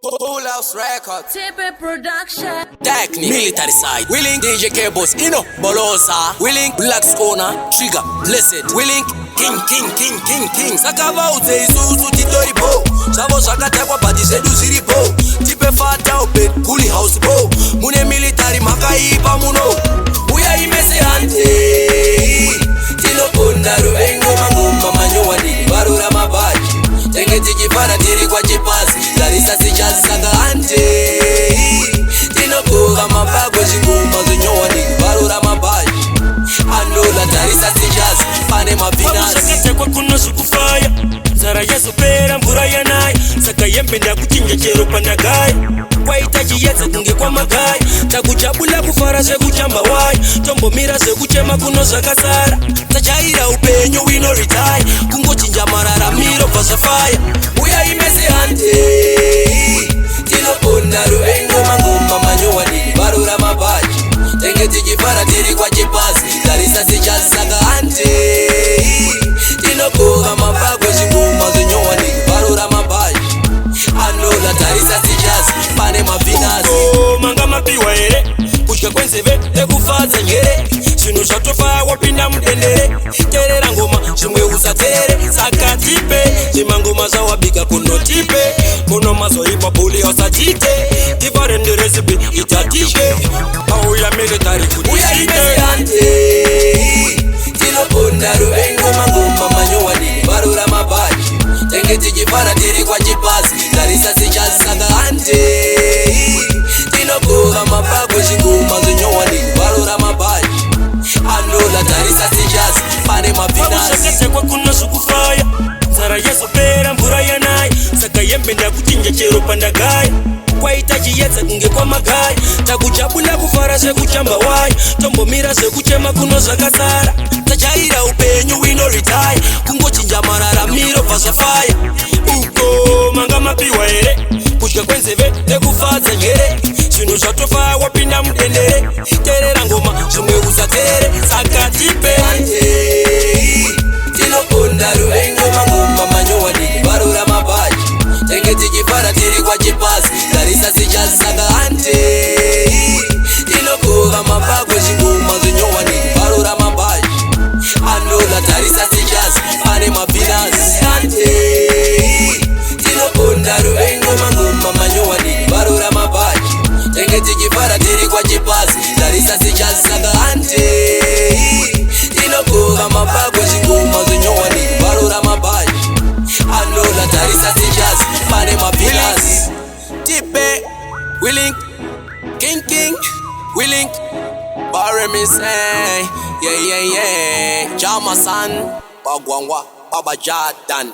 Full House Records. TIPE production. TECHNIC. Military side. Willing DJ Cables. Bolosa. Willing Black Schooner. Trigger. Blessed. Willing King. Sakaba uze isuzu titoripo. Sabo shakatekwa badi zedu ziripo. TIPE fata open. Kuli house bo. Mune military makaipa muno. Uya imese HANDEI. Tino pondaru engo mangumba manyuwani. Barura mabaji. Tengeti kifara tiri kwa chipasi. Larisa sijazi saka HANDEI. Tino kuga mabago zingumba zinyuwani. Barura mabaji. Andola tarisa sijazi. Pane mabinasi. Wamushakete kwa kuno sukufaya. Zara yesu pera mbura ya nai. Saka yembe nda kuchinja chero pandagai. Kwa itaji yeze kunge kwa magai. Takuchabula kufara se kuchamba wai. Tombo mira se kuchema kuno sakasara. Tachaira upenyo wino retire. Kungo chinja marara miro pasafaya. Uya imese HANDEI. Tino pondaru engo mangumba manyuwani. Barura mabaji. Tengeti kifara tiri kwa chipasi. Larisa sijazi saka HANDEI. Tino kuga mabago zinguma zinyuwani. Barura mabaji. Anola tarisa sijazi. Pane mabinasi. Manga mapiwa ere. Kushka kwenzeve ekufaza nyere. Sinu shatofa wapinda mtendere. Terera ngoma shimwe usatere. Saka TIPE. Shima ngoma za wabika kuno TIPE. Kuno mazo hipa puli osa tite. Different recipe itatike. Pauya military kudisite. Uya imese HANDEI. Tino pondaru engo mangumba manyuwani. Barura mabaji. Tengeti kifara tiri kwa chipasi. Larisa sijazi saka HANDEI. Tino kuga mabago zinguma zinyuwani. Barura mabaji. Anola tarisa sijazi. Pane mabinasi. Wamushakete kwa kuno sukufaya. Zara yesu pera mbura ya nai. Saka yembe nda kuchinja chero pandagai. Kwa itaji yeze kunge kwa magai. Takuchabula kufara se kuchamba wai. Tombo mira se kuchema kuno sakasara. Tachaira upenyo wino retire. Kungo chinja marara miro pasafaya. Uko manga mapiwa ere. Kushka kwenzeve ekufaza nyere. Sinu shatofa wapinda mtendere. Terera ngoma shimwe usatere. Saka TIPE. HANDEI. Tino pondaru engo mangumba manyuwani. Barura mabaji. Tengeti kifara tiri kwa chipasi. Larisa sijazi saka HANDEI. Tino kuga mabago zinguma zinyuwani. Barura mabaji. Anola tarisa sijazi. Pane mabinasi. HANDEI. Tino pondaru engo mangumba manyuwani. Barura mabaji. Tengeti kifara tiri kwa chipasi. Larisa sijazi saka HANDEI. Tino kuga mabago zinguma zinyuwani. Barura mabaji. Anola tarisa sijazi. Pane mabinasi. TIPE. Willing King. Willing Baremis. Yeah. Jamasan. Bagwangwa. Baba Jadan.